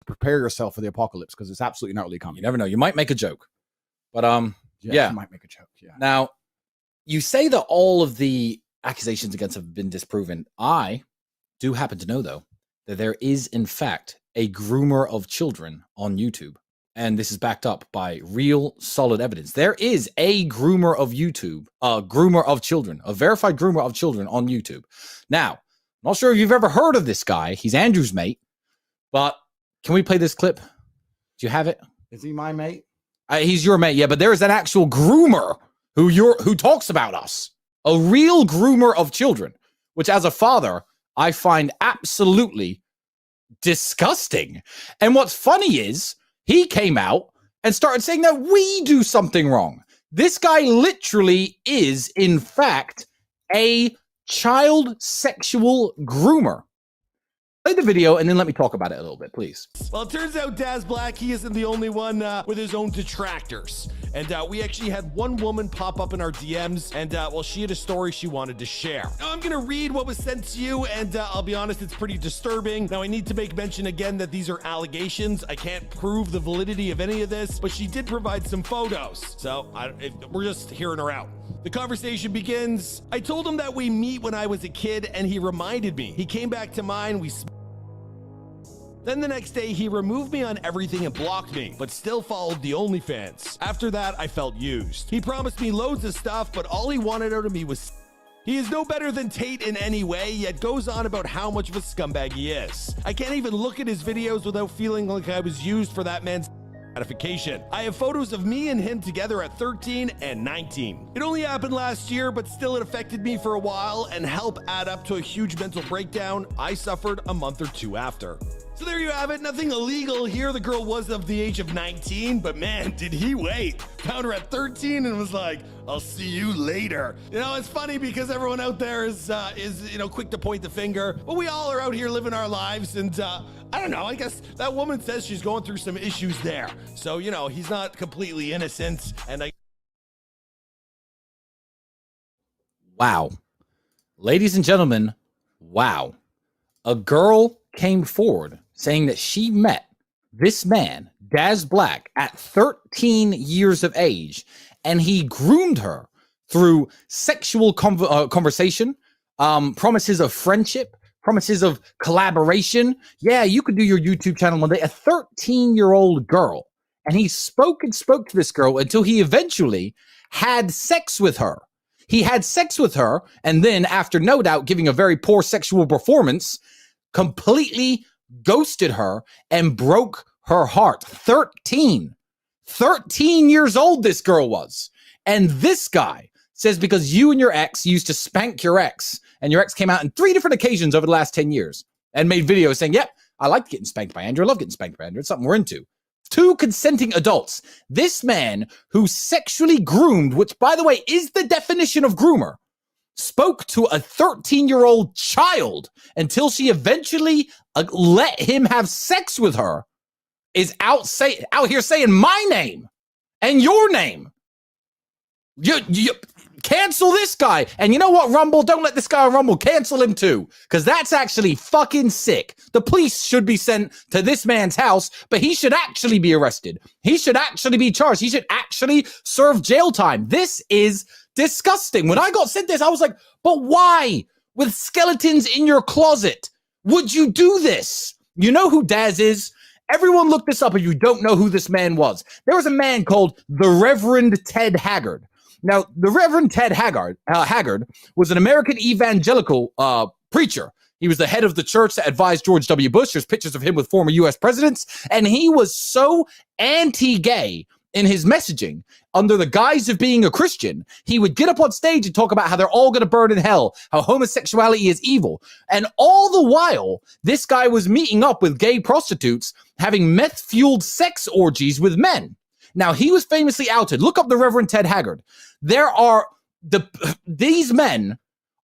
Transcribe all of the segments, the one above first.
prepare yourself for the apocalypse because it's absolutely not really coming. You never know. You might make a joke. But yeah. You might make a joke. Yeah. Now, you say that all of the accusations against have been disproven. I do happen to know, though, that there is, in fact, a groomer of children on YouTube. And this is backed up by real solid evidence. There is a groomer of YouTube, a groomer of children, a verified groomer of children on YouTube. Now, I'm not sure if you've ever heard of this guy. He's Andrew's mate. But can we play this clip? Do you have it? Is he my mate? He's your mate, yeah, but there is an actual groomer who talks about us. A real groomer of children, which as a father, I find absolutely disgusting. And what's funny is he came out and started saying that we do something wrong. This guy literally is, in fact, a child sexual groomer. Play the video and then let me talk about it a little bit, please. Well, it turns out Daz Black, he isn't the only one with his own detractors. And we actually had one woman pop up in our DMs, and well, she had a story she wanted to share. Now, I'm gonna read what was sent to you, and I'll be honest, it's pretty disturbing. Now, I need to make mention again that these are allegations. I can't prove the validity of any of this, but she did provide some photos. So we're just hearing her out. The conversation begins. I told him that we meet when I was a kid, and he reminded me. He came back to mine, then the next day, he removed me on everything and blocked me, but still followed the OnlyFans. After that, I felt used. He promised me loads of stuff, but all he wanted out of me was... He is no better than Tate in any way, yet goes on about how much of a scumbag he is. I can't even look at his videos without feeling like I was used for that man's gratification. I have photos of me and him together at 13 and 19. It only happened last year, but still it affected me for a while and helped add up to a huge mental breakdown I suffered a month or two after. So there you have it, nothing illegal here. The girl was of the age of 19, but man, did he wait. Found her at 13 and was like, I'll see you later. You know, it's funny because everyone out there is quick to point the finger, but we all are out here living our lives, and I don't know, I guess that woman says she's going through some issues there. So, you know, he's not completely innocent, and Wow. Ladies and gentlemen, wow. A girl came forward saying that she met this man, Daz Black, at 13 years of age, and he groomed her through sexual conversation, promises of friendship, promises of collaboration. Yeah, you could do your YouTube channel one day. A 13-year-old girl. And he spoke to this girl until he eventually had sex with her. He had sex with her, and then, after no doubt giving a very poor sexual performance, completely ghosted her and broke her heart. 13 years old this girl was. And this guy says because you and your ex used to spank your ex, and your ex came out in 3 different occasions over the last 10 years and made videos saying, yep, I like getting spanked by Andrew. I love getting spanked by Andrew. It's something we're into. 2 consenting adults. This man who sexually groomed, which, by the way, is the definition of groomer, spoke to a 13-year-old child until she eventually let him have sex with her, is out here saying my name and your name. You cancel this guy. And you know what, Rumble? Don't let this guy on Rumble. Cancel him too, because that's actually fucking sick. The police should be sent to this man's house, but he should actually be arrested. He should actually be charged. He should actually serve jail time. This is disgusting. When I got sent this, I was like, but why? With skeletons in your closet, would you do this? You know who Daz is? Everyone look this up if you don't know who this man was. There was a man called the Reverend Ted Haggard. Now, the Reverend Ted Haggard was an American evangelical preacher. He was the head of the church that advised George W. Bush. There's pictures of him with former U.S. presidents. And he was so anti-gay in his messaging, under the guise of being a Christian, he would get up on stage and talk about how they're all going to burn in hell, how homosexuality is evil. And all the while, this guy was meeting up with gay prostitutes, having meth-fueled sex orgies with men. Now, he was famously outed. Look up the Reverend Ted Haggard. These men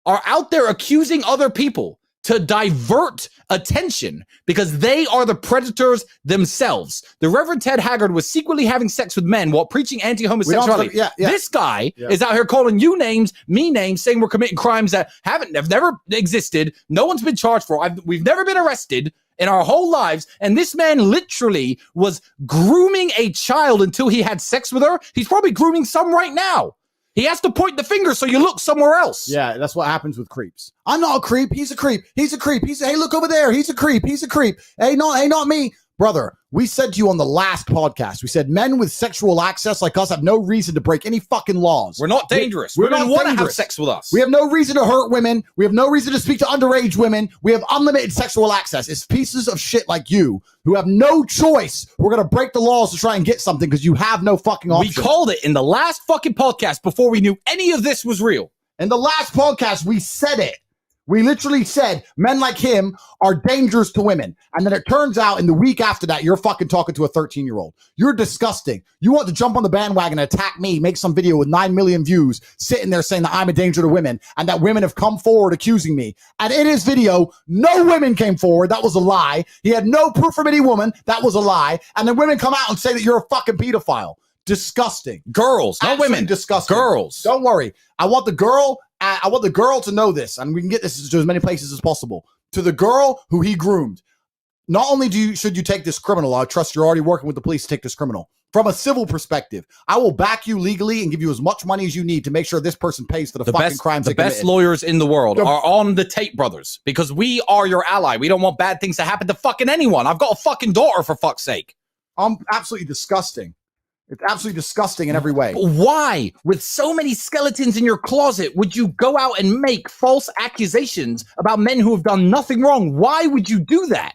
are out there accusing other people to divert attention because they are the predators themselves. The Reverend Ted Haggard was secretly having sex with men while preaching anti-homosexuality. This guy is out here calling you names, me names, saying we're committing crimes that have never existed. No one's been charged for. We've never been arrested in our whole lives. And this man literally was grooming a child until he had sex with her. He's probably grooming some right now. He has to point the finger so you look somewhere else. Yeah, that's what happens with creeps. I'm not a creep. He's a creep. He's a creep. Hey, look over there. He's a creep. He's a creep. Hey, not me. Brother, we said to you on the last podcast, we said men with sexual access like us have no reason to break any fucking laws. We're not dangerous. We're Women not want to dangerous. have sex with us. We have no reason to hurt women. We have no reason to speak to underage women. We have unlimited sexual access. It's pieces of shit like you who have no choice. We're going to break the laws to try and get something because you have no fucking option. We called it in the last fucking podcast before we knew any of this was real. In the last podcast, we said it. We literally said men like him are dangerous to women. And then it turns out in the week after that, you're fucking talking to a 13-year-old. You're disgusting. You want to jump on the bandwagon and attack me, make some video with 9 million views, sitting there saying that I'm a danger to women and that women have come forward accusing me. And in his video, no women came forward. That was a lie. He had no proof from any woman. That was a lie. And then women come out and say that you're a fucking pedophile. Disgusting. Girls, not Absolutely women. Disgusting. Girls. Don't worry. I want the girl to know this, and we can get this to as many places as possible. To the girl who he groomed, not only should you take this criminal, I trust you're already working with the police to take this criminal. From a civil perspective, I will back you legally and give you as much money as you need to make sure this person pays for the fucking crimes they committed. The best lawyers in the world are on the Tate brothers because we are your ally. We don't want bad things to happen to fucking anyone. I've got a fucking daughter, for fuck's sake. Absolutely disgusting. It's absolutely disgusting in every way. But why, with so many skeletons in your closet, would you go out and make false accusations about men who have done nothing wrong? Why would you do that?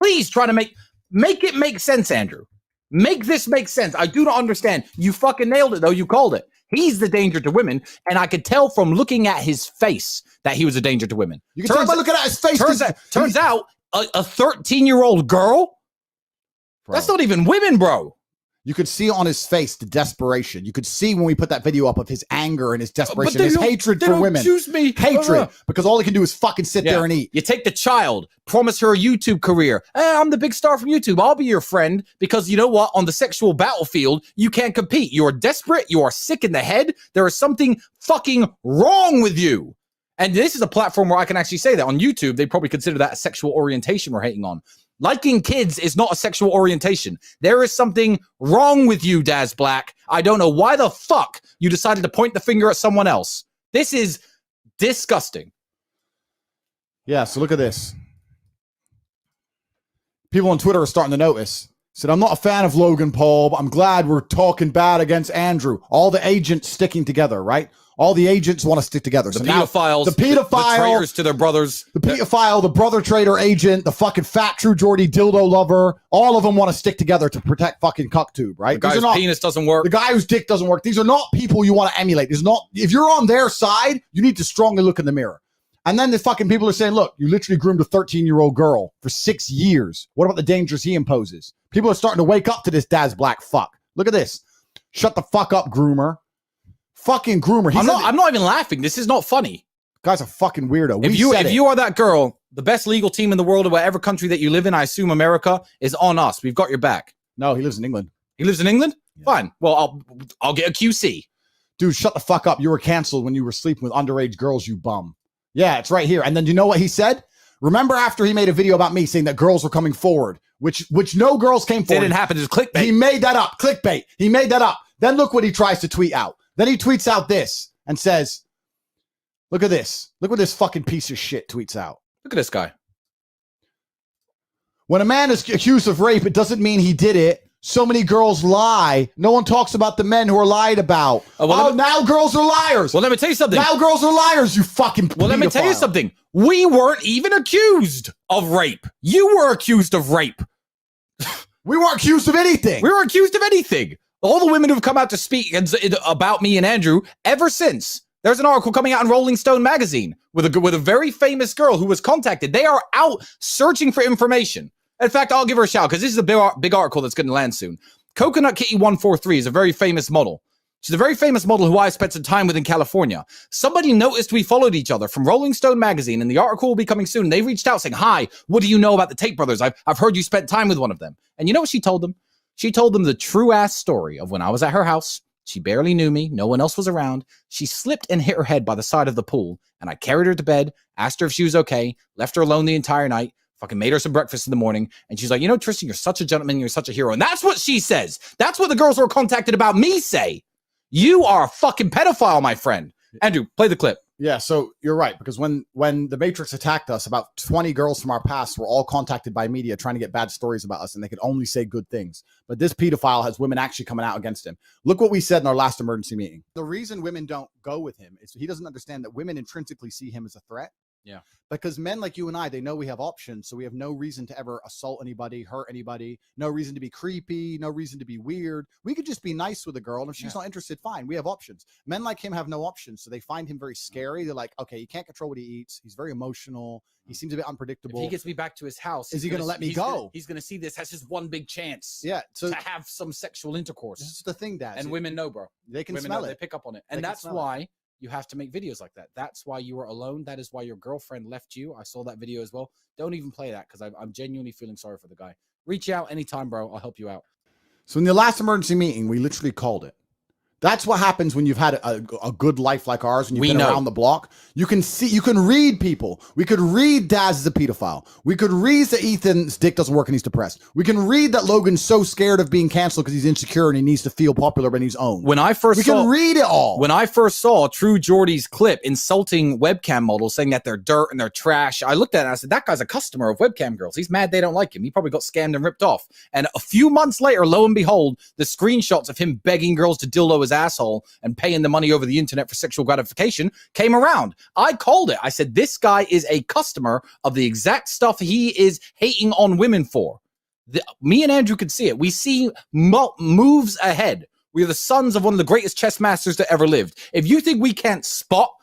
Please try to make it make sense, Andrew. Make this make sense. I do not understand. You fucking nailed it, though. You called it. He's the danger to women, and I could tell from looking at his face that he was a danger to women. You can tell by looking at his face. Turns out a 13-year-old girl, that's not even women, bro. You could see on his face the desperation. You could see when we put that video up of his anger and his desperation, his hatred for women. Choose me. Hatred, because all he can do is fucking sit there and eat. You take the child, promise her a YouTube career. Hey, I'm the big star from YouTube. I'll be your friend because you know what? On the sexual battlefield, you can't compete. You are desperate. You are sick in the head. There is something fucking wrong with you. And this is a platform where I can actually say that. On YouTube, they probably consider that a sexual orientation we're hating on. Liking kids is not a sexual orientation. There is something wrong with you, Daz Black. I don't know why the fuck you decided to point the finger at someone else. This is disgusting. Yeah, so look at this. People on Twitter are starting to notice. Said, I'm not a fan of Logan Paul, but I'm glad we're talking bad against Andrew. All the agents sticking together, right? All the agents want to stick together. The pedophiles, the traitors to their brothers. The pedophile, the brother traitor agent, the fucking fat True Geordie dildo lover. All of them want to stick together to protect fucking CuckTube, right? The guy whose penis doesn't work. The guy whose dick doesn't work. These are not people you want to emulate. If you're on their side, you need to strongly look in the mirror. And then the fucking people are saying, look, you literally groomed a 13-year-old girl for 6 years. What about the dangers he imposes? People are starting to wake up to this Daz Black fuck. Look at this. Shut the fuck up, groomer. Fucking groomer. I'm not even laughing. This is not funny. Guy's a fucking weirdo. If you are that girl, the best legal team in the world or whatever country that you live in, I assume America, is on us. We've got your back. No, he lives in England. He lives in England? Yeah. Fine. Well, I'll get a QC. Dude, shut the fuck up. You were canceled when you were sleeping with underage girls, you bum. Yeah, it's right here. And then you know what he said? Remember after he made a video about me saying that girls were coming forward, which no girls came forward. It didn't happen. It's clickbait. He made that up. Clickbait. He made that up. Then look what he tries to tweet out. Then he tweets out this and says, look at this. Look what this fucking piece of shit tweets out. Look at this guy. When a man is accused of rape, it doesn't mean he did it. So many girls lie. No one talks about the men who are lied about. Now girls are liars. Well, let me tell you something. Now girls are liars, you fucking pedophile. Well, let me tell you something. We weren't even accused of rape. You were accused of rape. We weren't accused of anything. We weren't accused of anything. All the women who've come out to speak about me and Andrew ever since. There's an article coming out in Rolling Stone magazine with a very famous girl who was contacted. They are out searching for information. In fact, I'll give her a shout because this is a big article that's going to land soon. Coconut Kitty 143 is a very famous model. She's a very famous model who I spent some time with in California. Somebody noticed we followed each other from Rolling Stone magazine, and the article will be coming soon. They reached out saying, hi, what do you know about the Tate brothers? I've heard you spent time with one of them. And you know what she told them? She told them the true ass story of when I was at her house. She barely knew me. No one else was around. She slipped and hit her head by the side of the pool, and I carried her to bed, asked her if she was okay, left her alone the entire night, fucking made her some breakfast in the morning, and she's like, you know, Tristan, you're such a gentleman, you're such a hero. And that's what she says. That's what the girls who are contacted about me say. You are a fucking pedophile, my friend. Andrew, play the clip. Yeah, so you're right, because when the Matrix attacked us, about 20 girls from our past were all contacted by media trying to get bad stories about us, and they could only say good things. But this pedophile has women actually coming out against him. Look what we said in our last emergency meeting. The reason women don't go with him is he doesn't understand that women intrinsically see him as a threat. Yeah. Because men like you and I, they know we have options, so we have no reason to ever assault anybody, hurt anybody, no reason to be creepy, no reason to be weird. We could just be nice with a girl, and if she's not interested, fine. We have options. Men like him have no options, so they find him very scary. They're like, okay, he can't control what he eats. He's very emotional. He seems a bit unpredictable. If he gets me back to his house, is he going to let me go? He's going to see this as his one big chance. Yeah, so to have some sexual intercourse. This is the thing, Dad. And women know, bro. They can women smell know, it. They pick up on it, and that's why you have to make videos like that. That's why you were alone. That is why your girlfriend left you. I saw that video as well. Don't even play that because I'm genuinely feeling sorry for the guy. Reach out anytime, bro. I'll help you out. So in the last emergency meeting, we literally called it. That's what happens when you've had a good life like ours and you've been around the block. You can see, you can read people. We could read Daz is a pedophile. We could read that Ethan's dick doesn't work and he's depressed. We can read that Logan's so scared of being canceled because he's insecure and he needs to feel popular when he's owned. When I first we can read it all. When I first saw True Geordie's clip insulting webcam models, saying that they're dirt and they're trash, I looked at it and I said, that guy's a customer of webcam girls. He's mad they don't like him. He probably got scammed and ripped off. And a few months later, lo and behold, the screenshots of him begging girls to dildo his asshole and paying the money over the internet for sexual gratification came around. I called it. I said, this guy is a customer of the exact stuff he is hating on women for. Me and Andrew could see it. We see moves ahead. We are the sons of one of the greatest chess masters that ever lived. If you think we can't spot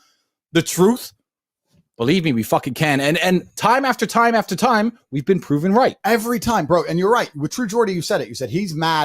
the truth, believe me, we fucking can. And time after time after time, we've been proven right. Every time, bro. And you're right. With True Geordie, you said it. You said he's mad.